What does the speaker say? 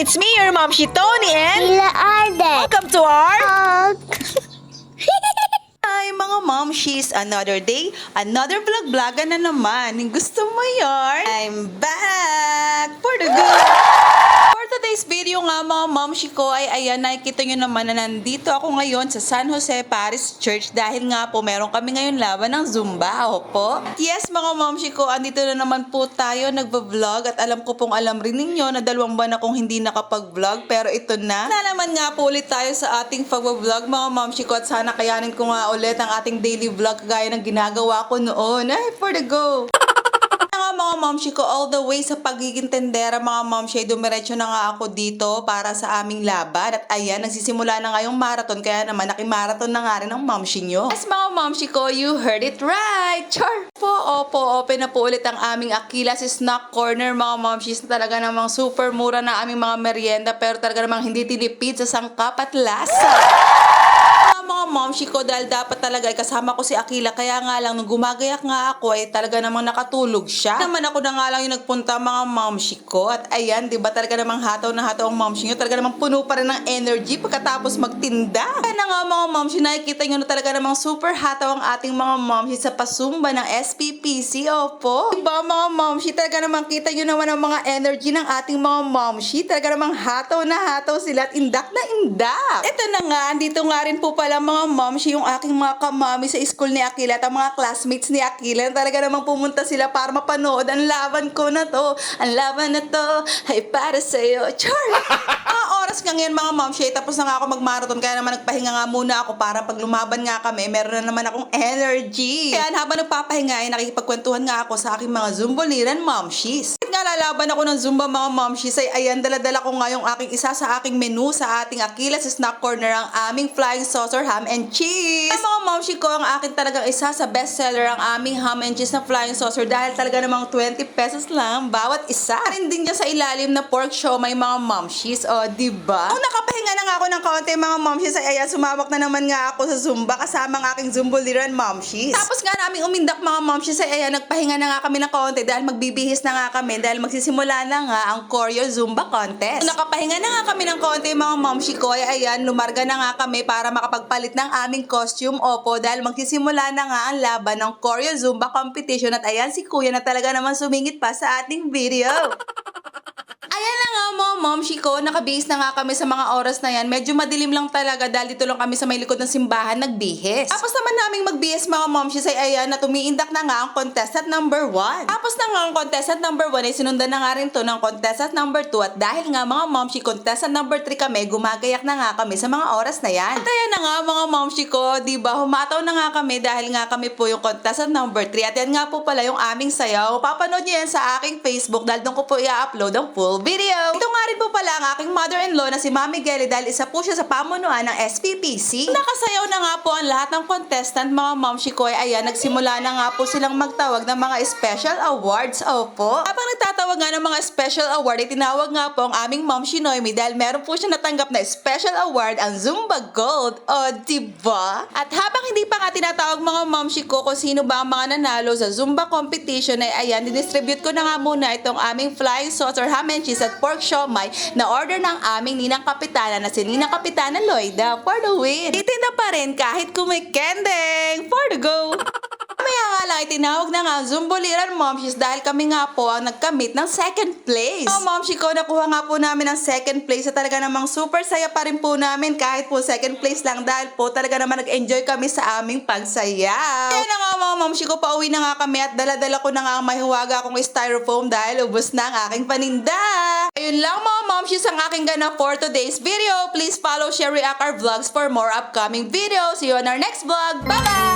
It's me, your mom, Tony, and Hila Arden. welcome to our... Hug. Hi mga momshies! Another day, another vlog-vlogan na naman. Gusto mo yarn? I'm back for the good! For today's video nga mga momshi ko ay ayan, nakikita nyo naman na nandito ako ngayon sa San Jose Parish Church dahil nga po meron kami ngayon laban ng Zumba. Opo. Yes mga momshi ko, andito na naman po tayo nagva-vlog at alam ko pong alam rin ninyo na 2 buwan akong hindi nakapag-vlog pero ito na. Nalaman nga po ulit tayo sa ating pag-vlog mga momshi ko at sana kayanin ko nga ulit ang ating daily vlog gaya ng ginagawa ko noon. Ay, for the go! Mga momshi ko, all the way sa pagiging tendera mga momshi, dumiretso na nga ako dito para sa aming laban. At ayan, nagsisimula na nga yung marathon, kaya naman nakimarathon na nga rin ang momshi nyo. Yes mga momshi ko, you heard it right! Char! Opo, open na po ulit ang aming Aquila's Snack Corner mga momshis. Talaga namang super mura na aming mga merienda pero talaga namang hindi tinipid sa sangkap at lasa. Mga momshi ko dahil dapat talaga ay kasama ko si Aquila kaya nga lang nung gumagayak nga ako ay talaga namang nakatulog siya. Naman ako na nga lang yung nagpunta mga momshi ko at ayan, di ba talaga namang hataw na hataw ang momshi nyo, talaga namang puno pa rin ng energy pagkatapos magtinda. Kaya na nga mga momshi, nakikita nyo na talaga namang super hataw ang ating mga momshi sa pasumba ng SPPC. Opo. Diba mga momshi, talaga namang kita nyo naman ang mga energy ng ating mga momshi. Talaga namang hataw na hataw sila at indak na indak. Ito na nga, andito nga rin po pala mga momshi yung aking mga kamami sa school ni Aquila at ang mga classmates ni Aquila. Talaga namang pumunta sila para mapanood ang laban ko na to. Ang laban na to ay para sa'yo. Char! Oras nga ngayon mga momshi, tapos na nga ako mag-marathon kaya naman nagpahinga nga muna ako para pag lumaban nga kami, meron na naman akong energy. Kaya habang nagpapahinga ay nakikipagkwentuhan nga ako sa aking mga zumboliran momshis. Kahit nga lalaban ako ng Zumba mga momshis ay ayan, daladala ko nga yung aking isa sa aking menu sa ating Aquila's Snack Corner, ang aming flying saucer ham and cheese. Ay mga momshi ko, ang akin talagang isa sa bestseller ang aming ham and cheese na flying saucer dahil talaga namang 20 pesos lang bawat isa. Rin din dyan sa ilalim na pork siomai mga momshis. O, diba? Kung nakapahinga na nga ako ng kaunti mga momshis ay ayan, sumabak na naman nga ako sa Zumba kasama ang aking Zumboliran momshis. Tapos nga namin umindak mga momshis ay ayan, nagpahinga na nga kami ng kaunti dahil magbibihis na nga kami dahil magsisimula na nga ang Choreo Zumba Contest. Kung nakapahinga na nga kami ng kaunti mga momshi ko ay ayan, lumarga na nga kami para makapagpalit ng aming costume. Opo, dahil magsisimula na nga ang laban ng Choreo Zumba Competition at ayan si Kuya na talaga naman sumingit pa sa ating video. Ayan na nga mga momshi ko, nakabihis na nga kami sa mga oras na yan. Medyo madilim lang talaga dahil dito lang kami sa may likod ng simbahan nagbihis. Tapos naman naming magbihis mga momshi ay ayan na tumiindak na nga ang contestant number 1. Tapos na nga ang contestant number 1 ay sinundan na nga rin to ng contestant number 2 at dahil nga mga momshi contestant number 3 kami, gumagayak na nga kami sa mga oras na yan. At ayan na nga mga momshi ko, diba humataw na nga kami dahil nga kami po yung contestant number 3 at yan nga po pala yung aming sayaw. Papanood niyo yan sa aking Facebook dahil doon ko po i-upload ang full video. Ito nga rin po pala ang aking mother-in-law na si Mami Gelly dahil isa po siya sa pamunuan ng SPPC. Nakasayaw na nga po ang lahat ng contestant mga momshi ko ay ayan, nagsimula na nga po silang magtawag ng mga special awards. Opo. Habang nagtatawag nga ng mga special award ay tinawag nga po ang aming momshi Noemi dahil meron po siya natanggap na special award, ang Zumba Gold. O diba? At habang hindi pa nga tinatawag mga momshi ko kung sino ba ang mga nanalo sa Zumba competition ay ayan, didistribute ko na nga muna itong aming flying saucer ham and cheese at pork siomai na order ng aming Ninang Kapitana na si Ninang Kapitana Loida for the win. Titinda pa rin kahit kumikendeng for the go. Kaya nga lang, itinawag na nga ang Zumboliran momshis dahil kami nga po ang nagkamit ng second place. Mga momshi ko, nakuha nga po namin ang second place at talaga namang super saya pa rin po namin kahit po second place lang dahil po talaga naman nag-enjoy kami sa aming pagsayaw. Kaya na nga mga momshi ko, pauwi na nga kami at dala-dala ko na nga ang mahiwaga akong styrofoam dahil ubos na ang aking paninda. Ayun lang mga momshis ang aking ganap for today's video. Please follow, share, react our vlogs for more upcoming videos. See you on our next vlog. Bye-bye!